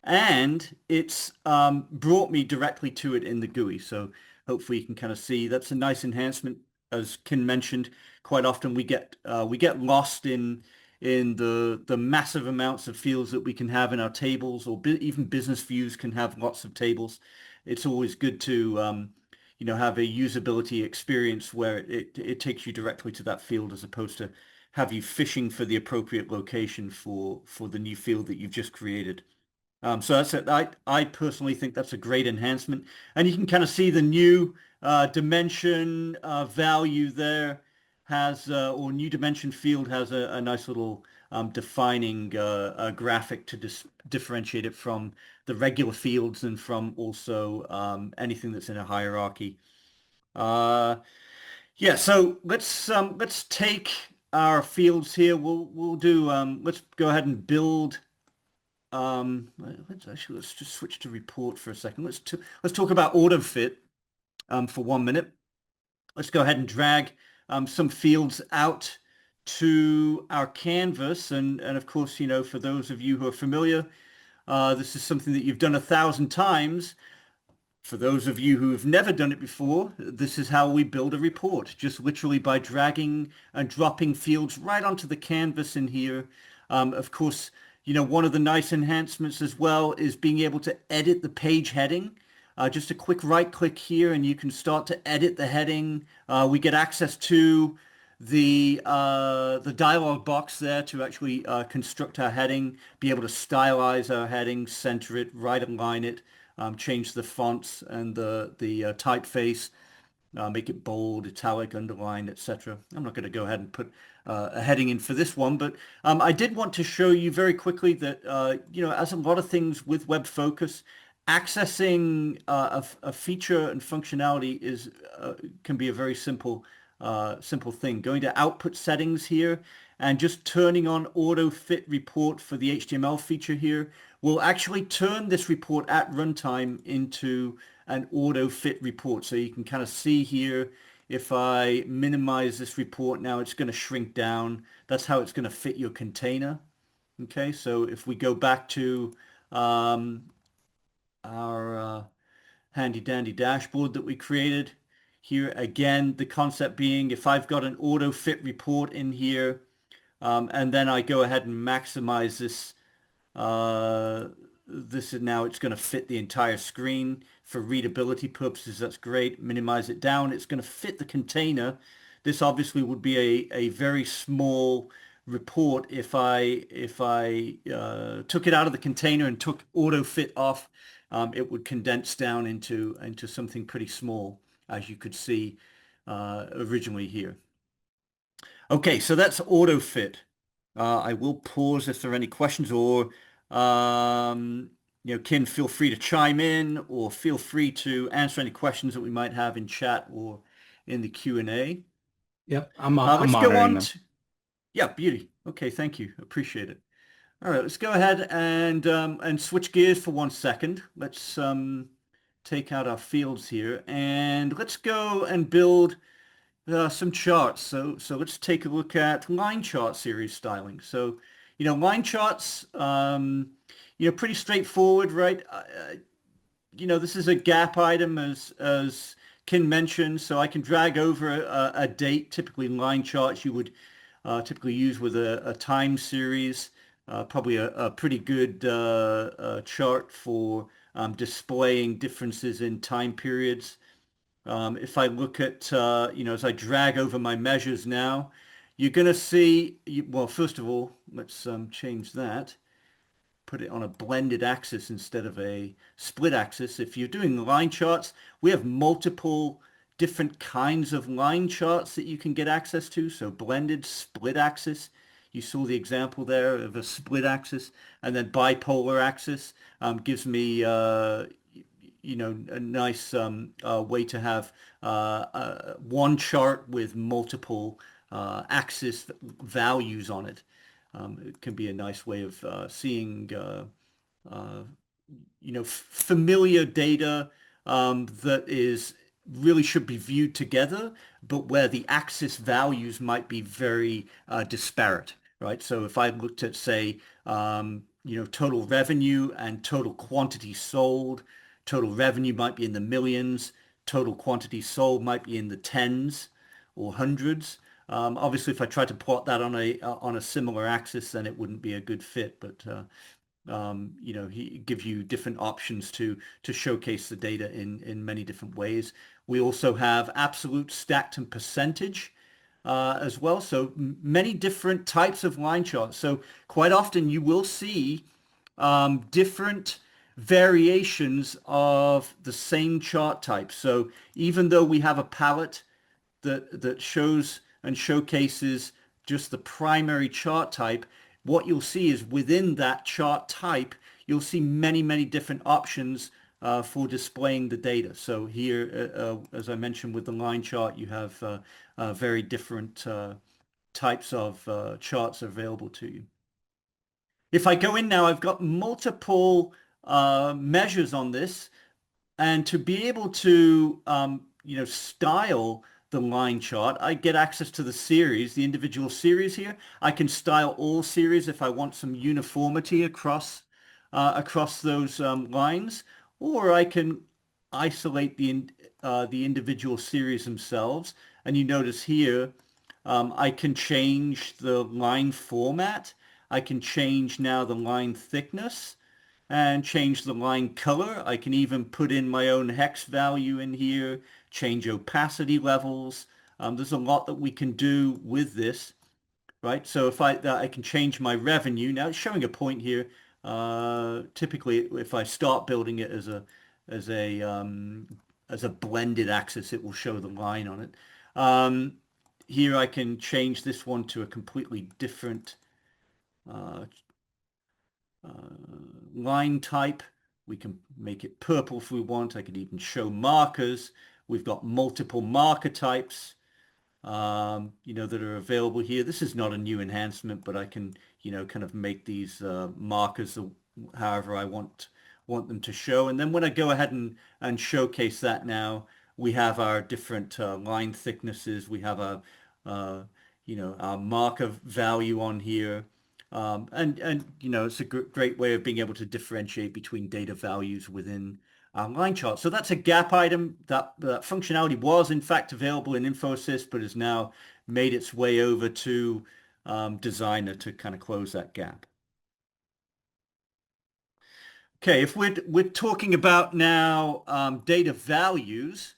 And it's brought me directly to it in the GUI. So hopefully you can kind of see that's a nice enhancement. As Ken mentioned, quite often we get lost in the massive amounts of fields that we can have in our tables, or even business views can have lots of tables. It's always good to have a usability experience where it takes you directly to that field, as opposed to have you fishing for the appropriate location for the new field that you've just created. So that's it. I personally think that's a great enhancement, and you can kind of see the new dimension value there has, or new dimension field has a nice little defining graphic to differentiate it from the regular fields and from also anything that's in a hierarchy. Yeah, so let's take our fields here. We'll do let's go ahead and build. Let's just switch to report for a second. Let's talk about auto fit for 1 minute. Let's go ahead and drag some fields out to our canvas, and of course, for those of you who are familiar, this is something that you've done 1,000 times. For those of you who have never done it before, this is how we build a report, just literally by dragging and dropping fields right onto the canvas in here. Of course, one of the nice enhancements as well is being able to edit the page heading. Just a quick right click here and you can start to edit the heading. We get access to the dialog box there to actually construct our heading, be able to stylize our heading, center it, right align it, change the fonts and the typeface, make it bold, italic, underlined, etc. I'm not going to go ahead and put a heading in for this one, but I did want to show you very quickly that, as a lot of things with WebFOCUS, accessing a feature and functionality can be a very simple thing. Going to output settings here and just turning on auto fit report for the HTML feature here will actually turn this report at runtime into an auto fit report. So you can kind of see here, if I minimize this report now, it's going to shrink down. That's how it's going to fit your container. Okay, so if we go back to our handy dandy dashboard that we created here, again, the concept being, if I've got an auto fit report in here, and then I go ahead and maximize this, this is now, it's going to fit the entire screen for readability purposes. That's great. Minimize it down. It's going to fit the container. This obviously would be a very small report if I took it out of the container and took auto fit off. It would condense down into something pretty small, as you could see originally here. Okay, so that's auto fit. I will pause if there are any questions, or Ken, feel free to chime in, or feel free to answer any questions that we might have in chat or in the Q&A. Yep, I'm Let's go monitoring on them. Yeah, beauty. Okay, thank you. Appreciate it. All right, let's go ahead and switch gears for 1 second. Let's take out our fields here and let's go and build some charts. So let's take a look at line chart series styling. So, line charts, pretty straightforward, right? This is a gap item as Ken mentioned, so I can drag over a date. Typically line charts you would typically use with a time series, probably a pretty good chart for displaying differences in time periods. If I look at, as I drag over my measures now, you're going to see, well, first of all, let's change that. put it on a blended axis instead of a split axis. If you're doing line charts, we have multiple different kinds of line charts that you can get access to. So blended, split axis. You saw the example there of a split axis, and then bipolar axis gives me a nice way to have one chart with multiple axis values on it. It can be a nice way of seeing, familiar data that is really should be viewed together, but where the axis values might be very disparate, right? So if I looked at, say, total revenue and total quantity sold, total revenue might be in the millions, total quantity sold might be in the tens or hundreds. Obviously, if I tried to plot that on a similar axis, then it wouldn't be a good fit. But he gives you different options to showcase the data in many different ways. We also have absolute, stacked, and percentage as well. So many different types of line charts. So quite often you will see different variations of the same chart type. So even though we have a palette that shows and showcases just the primary chart type, what you'll see is within that chart type, you'll see many, many different options for displaying the data. So here, as I mentioned with the line chart, you have very different types of charts available to you. If I go in now, I've got multiple measures on this, and to be able to style the line chart, I get access to the series, the individual series here. I can style all series if I want some uniformity across those lines, or I can isolate the individual series themselves. And you notice here, I can change the line format. I can change now the line thickness and change the line color. I can even put in my own hex value in here, change opacity levels. There's a lot that we can do with this, right? So if I can change my revenue. Now it's showing a point here. Typically, if I start building it as a blended axis, it will show the line on it. Here I can change this one to a completely different line type. We can make it purple if we want. I could even show markers. We've got multiple marker types, that are available here. This is not a new enhancement, but I can, kind of make these markers however I want them to show. And then when I go ahead and showcase that now, we have our different line thicknesses. We have our marker value on here. It's a great way of being able to differentiate between data values within our line chart. So that's a gap item. That functionality was in fact available in Infosys, but has now made its way over to Designer to kind of close that gap. Okay, if we're talking about now data values,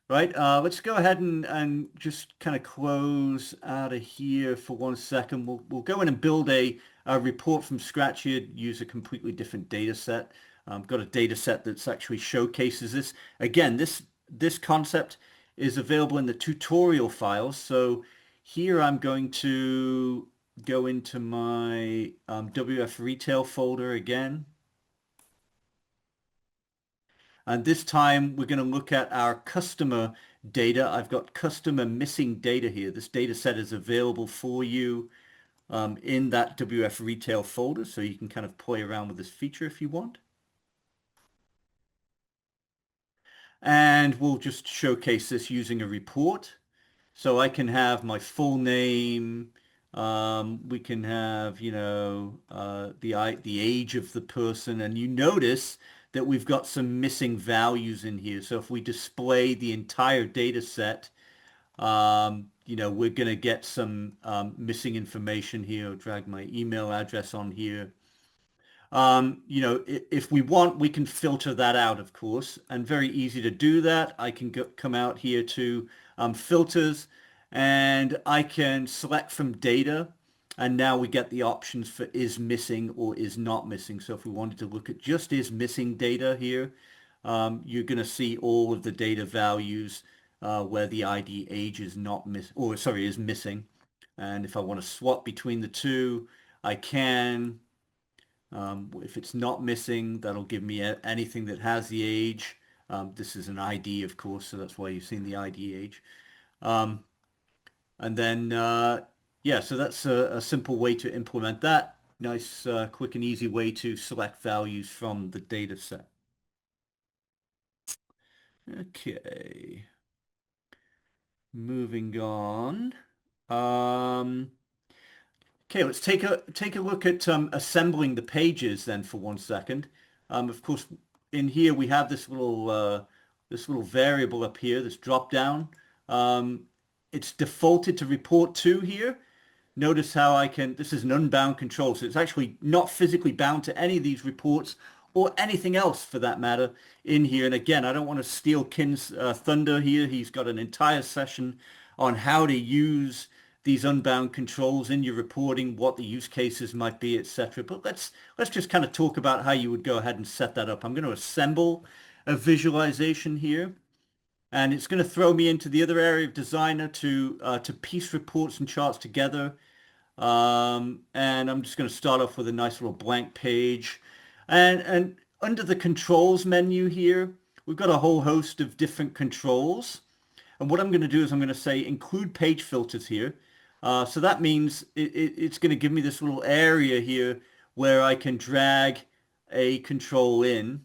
right? Let's go ahead and just kind of close out of here for 1 second. We'll go in and build a report from scratch here, use a completely different data set. Got a data set that's actually showcases this. Again, this concept is available in the tutorial files. So here I'm going to go into my WF retail folder again. And this time we're going to look at our customer data. I've got customer missing data here. This data set is available for you in that WF retail folder. So you can kind of play around with this feature if you want. And we'll just showcase this using a report. So I can have my full name. We can have, the age of the person. And you notice that we've got some missing values in here. So if we display the entire data set, we're going to get some missing information here. I'll drag my email address on here. If we want, we can filter that out, of course, and very easy to do that. I can come out here to filters, and I can select from data. And now we get the options for is missing or is not missing. So if we wanted to look at just is missing data here, you're going to see all of the data values where the ID age is not is missing. And if I want to swap between the two, I can. If it's not missing, that'll give me anything that has the age. This is an ID, of course, so that's why you've seen the ID age. And then, yeah, so that's a simple way to implement that. Nice, quick and easy way to select values from the data set. Okay. Moving on. Okay, let's take a look at assembling the pages then for 1 second. Of course, in here we have this little variable up here, this drop down. It's defaulted to report to here. Notice how this is an unbound control, so it's actually not physically bound to any of these reports or anything else for that matter in here. And again, I don't want to steal Kin's thunder here. He's got an entire session on how to use these unbound controls in your reporting, what the use cases might be, etc. But let's just kind of talk about how you would go ahead and set that up. I'm going to assemble a visualization here, and it's going to throw me into the other area of Designer to piece reports and charts together. And I'm just going to start off with a nice little blank page. And under the controls menu here, we've got a whole host of different controls. And what I'm going to do is I'm going to say include page filters here. So that means it's going to give me this little area here where I can drag a control in.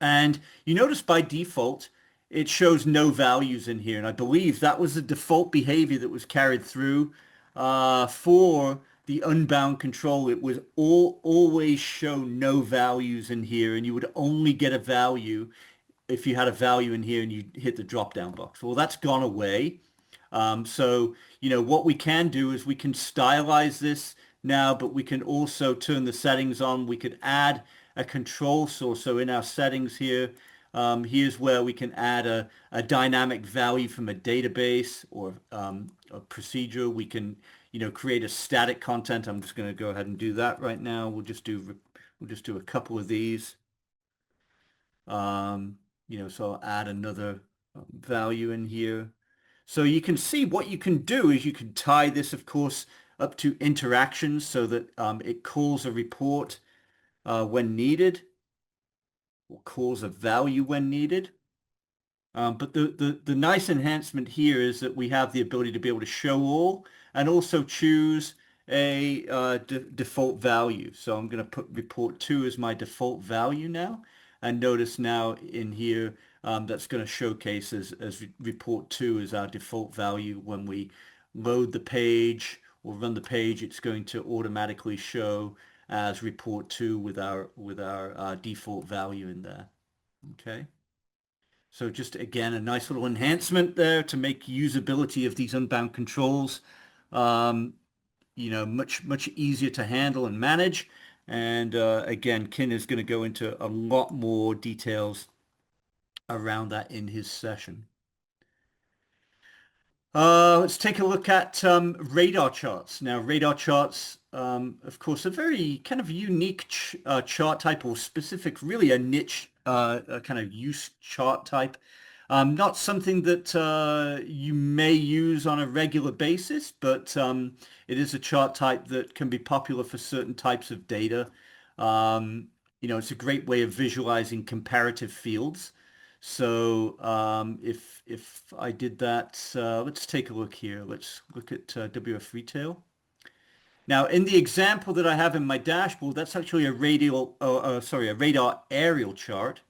And you notice by default, it shows no values in here. And I believe that was the default behavior that was carried through for the unbound control. It was always show no values in here, and you would only get a value if you had a value in here and you hit the drop down box. Well, that's gone away. So, what we can do is we can stylize this now, but we can also turn the settings on. We could add a control source. So in our settings here, here's where we can add a dynamic value from a database or a procedure. We can, create a static content. I'm just going to go ahead and do that right now. We'll just do a couple of these. So I'll add another value in here. So you can see what you can do is you can tie this, of course, up to interactions so that it calls a report when needed, or calls a value when needed. But the nice enhancement here is that we have the ability to be able to show all and also choose a default value. So I'm going to put report 2 as my default value now. And notice now in here, that's going to showcase as report 2 is our default value. When we load the page or run the page, it's going to automatically show as report 2 with our default value in there. Okay. So just again, a nice little enhancement there to make usability of these unbound controls, much easier to handle and manage. And again, Kin is going to go into a lot more details around that in his session. Let's take a look at radar charts. Now, radar charts, of course, a very kind of unique chart type, or specific, really a niche kind of use chart type. Not something that you may use on a regular basis, but it is a chart type that can be popular for certain types of data. It's a great way of visualizing comparative fields. So if I did that, let's take a look here. Let's look at WF Retail. Now, in the example that I have in my dashboard, that's actually a radar aerial chart.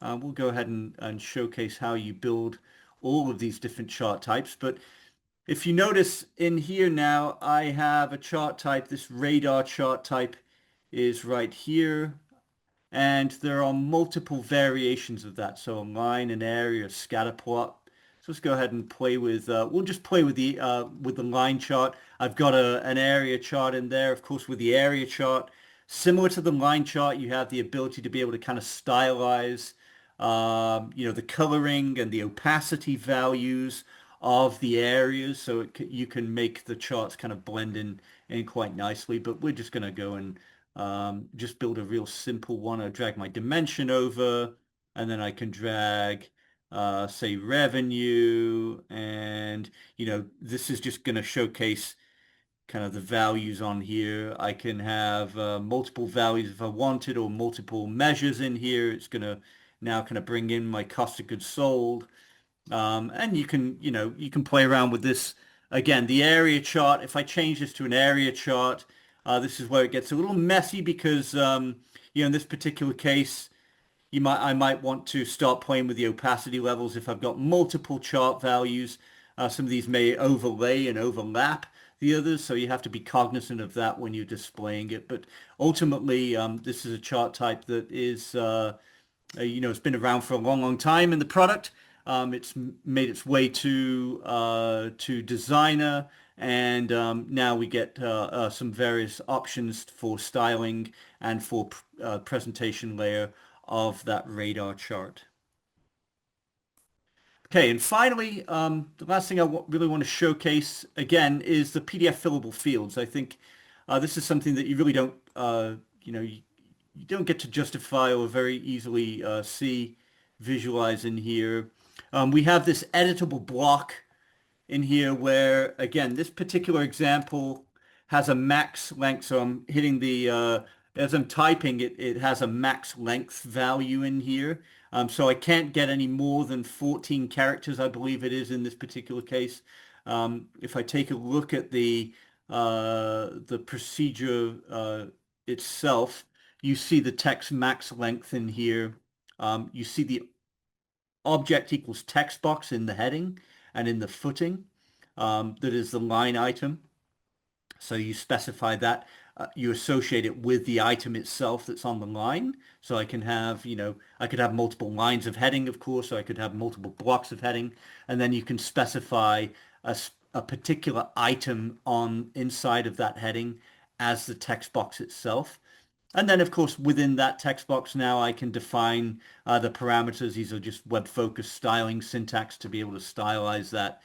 We'll go ahead and showcase how you build all of these different chart types. But if you notice in here now, I have a chart type. This radar chart type is right here. And there are multiple variations of that. So a line, an area, a scatter plot. So let's go ahead and play with, we'll just play with the line chart. I've got an area chart in there. Of course, with the area chart, similar to the line chart, you have the ability to be able to kind of stylize, the coloring and the opacity values of the areas, so you can make the charts kind of blend in quite nicely. But we're just going to go and just build a real simple one. I'll drag my dimension over, and then I can drag, say, revenue, and this is just going to showcase kind of the values on here. I can have multiple values if I wanted, or multiple measures in here. It's going to now kind of bring in my cost of goods sold. And you can play around with this. Again, the area chart, if I change this to an area chart, this is where it gets a little messy because, in this particular case, I might want to start playing with the opacity levels if I've got multiple chart values. Some of these may overlay and overlap the others, so you have to be cognizant of that when you're displaying it. But ultimately, this is a chart type that is, it's been around for a long, long time in the product. It's made its way to Designer, and now we get some various options for styling and for presentation layer of that radar chart. Okay, and finally, the last thing I really want to showcase again is the PDF fillable fields. I think this is something that you really don't, you don't get to justify or very easily visualize in here. We have this editable block in here where, again, this particular example has a max length. So I'm hitting as I'm typing it, it has a max length value in here. So I can't get any more than 14 characters, I believe it is in this particular case. If I take a look at the procedure itself, you see the text max length in here. You see the object equals text box in the heading and in the footing. That is the line item. So you specify that. You associate it with the item itself that's on the line. So I can have, I could have multiple lines of heading, of course, so I could have multiple blocks of heading. And then you can specify a particular item inside of that heading as the text box itself. And then, of course, within that text box now, I can define the parameters. These are just WebFOCUS styling syntax to be able to stylize that.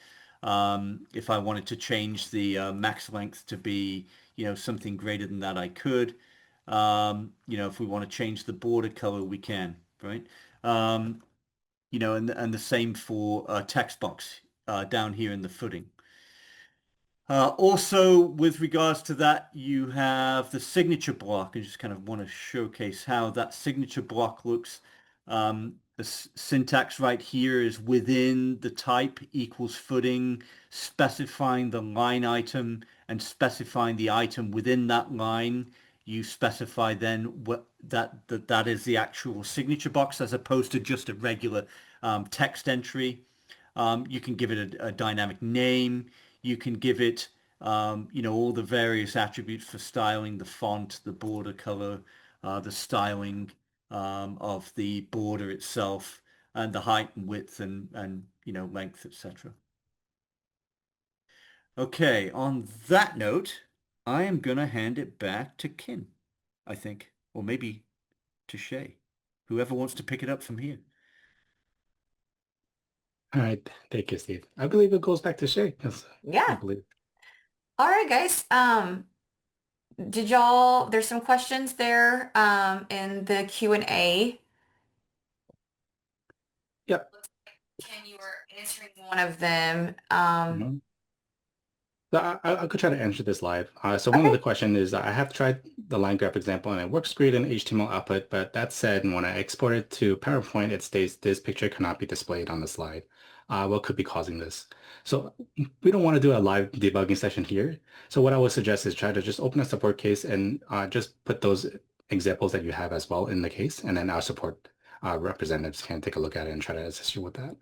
If I wanted to change the max length to be, something greater than that, I could. If we want to change the border color, we can, right? And the same for text box down here in the footing. Also, with regards to that, you have the signature block. I just kind of want to showcase how that signature block looks. The syntax right here is within the type equals footing, specifying the line item and specifying the item within that line. You specify then that is the actual signature box as opposed to just a regular text entry. You can give it a dynamic name. You can give it, all the various attributes for styling, the font, the border color, the styling of the border itself, and the height and width and length, etc. Okay, on that note, I am going to hand it back to Kin, I think, or maybe to Shay, whoever wants to pick it up from here. All right, thank you, Steve. I believe it goes back to Shay. Yes, Yeah. I believe. All right, guys. There's some questions there in the Q&A. Yep. Ken, you were answering one of them. Mhm. So I could try to answer this live. So one of the question is I have tried the line graph example and it works great in HTML output, but that said, when I export it to PowerPoint, it states this picture cannot be displayed on the slide. What could be causing this? So we don't want to do a live debugging session here. So what I would suggest is try to just open a support case and just put those examples that you have as well in the case, and then our support representatives can take a look at it and try to assist you with that.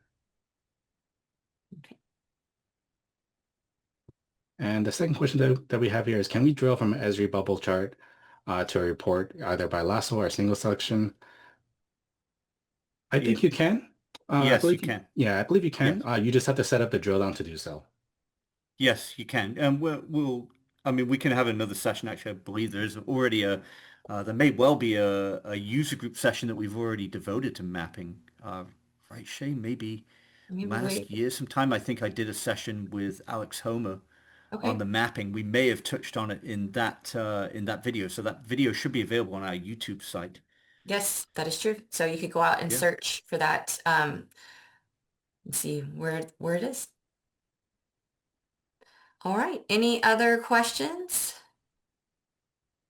And the second question that we have here is, can we drill from an Esri bubble chart to a report either by lasso or single selection? I think you can. Yes, you can. Yeah, I believe you can. Yes. You just have to set up the drill down to do so. Yes, you can. And we can have another session. Actually, I believe there's already there may well be a user group session that we've already devoted to mapping. Right, Shay? Maybe Maybe last year sometime. I think I did a session with Alex Homer on okay. the mapping. We may have touched on it in that video. So that video should be available on our YouTube site. Yes, that is true. So you could go out and Yeah. search for that and see where it is. All right. Any other questions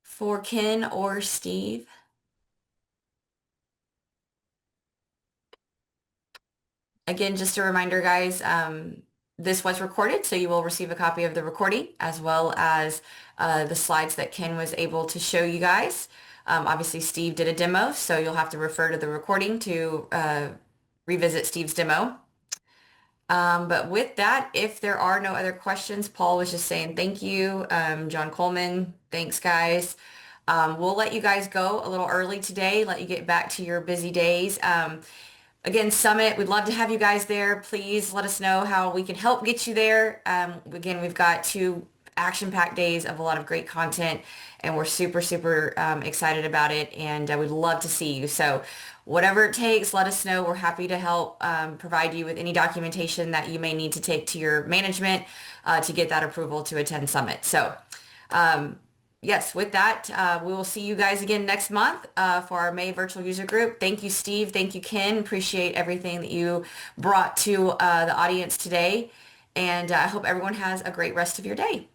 for Ken or Steve? Again, just a reminder, guys, this was recorded, so you will receive a copy of the recording as well as the slides that Ken was able to show you guys. Obviously, Steve did a demo, so you'll have to refer to the recording to revisit Steve's demo. But with that, if there are no other questions, Paul was just saying thank you. John Coleman, thanks, guys. We'll let you guys go a little early today, let you get back to your busy days. Again, Summit, we'd love to have you guys there. Please let us know how we can help get you there. Again, we've got 2 action-packed days of a lot of great content, and we're super, super excited about it, and we'd love to see you. So whatever it takes, let us know. We're happy to help provide you with any documentation that you may need to take to your management to get that approval to attend Summit. So yes, with that, we will see you guys again next month for our May virtual user group. Thank you, Steve. Thank you, Ken. Appreciate everything that you brought to the audience today. And I hope everyone has a great rest of your day.